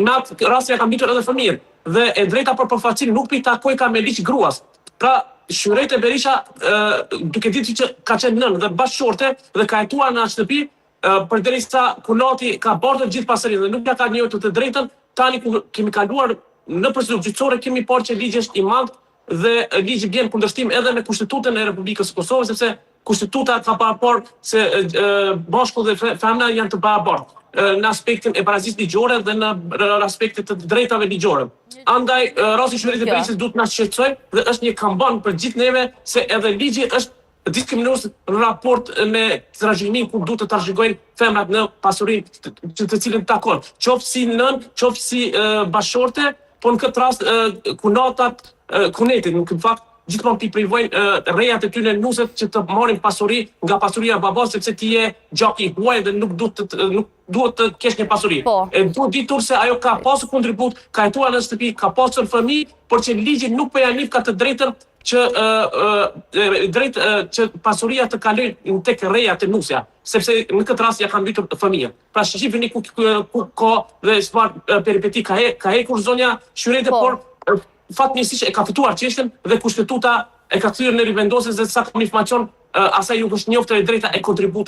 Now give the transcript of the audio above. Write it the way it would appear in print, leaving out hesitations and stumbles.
në atë rast ja ka mbitur edhe fëmijën. Dhe e drejta për përfaqësim nuk pi takoj ka me ligj gruas. Pra, Shyrete Berisha, duke ditur që ka qenë nënë dhe bashkëshorte dhe ka jetuar në atë shtëpi, përderisa Kunati ka bërë gjithë pasurinë dhe nuk ja ka njohur të drejtën, tani ku kemi kaluar në procedurë gjyqësore kemi parë që ligji është i madh dhe ligji vjen kundërshtim edhe me Kushtetutën e Republikës së Kosovës, sepse Kushtetuta ka paraportë se bashku dhe femna janë të barabartë në aspektin e barazisë ligjore dhe në aspektin të drejtave ligjore. Andaj, rasti i Shyrete Berishës duhet na shqetësoj dhe është një kamban për gjithë neve se edhe ligji është diskriminues në raport me trashëgiminë ku duhet të trashëgojnë femrat në pasurinë të cilën takon. Qoftë si nën, qoftë si bashkëshorte, por në këtë rast kunatat, kunetit, në këtë fakt gjithmonë t'i privojnë rejat e tyre nuset që të marrin pasuri nga pasuria e babas, sepse ti je gjak i huaj dhe nuk duhet të kesh një pasuri. E duhet ditur se ajo ka pasur kontribut, ka jetuar në shtëpi, ka pasur fëmijë, por që ligji nuk po ja nik ka të drejtën që pasuria të kalojë tek rejat e nusja, sepse në këtë rast ja ka mbitur fëmijën. Pra shifini ku ka dhe çfarë peripeti ka hekur zonja Shyrete, por fatmirësisht e ka fituar çështën dhe Kushtetuta e ka thyer në rivendosjes dhe sa informacion asaj nuk është njoftë e drejta e kontributit.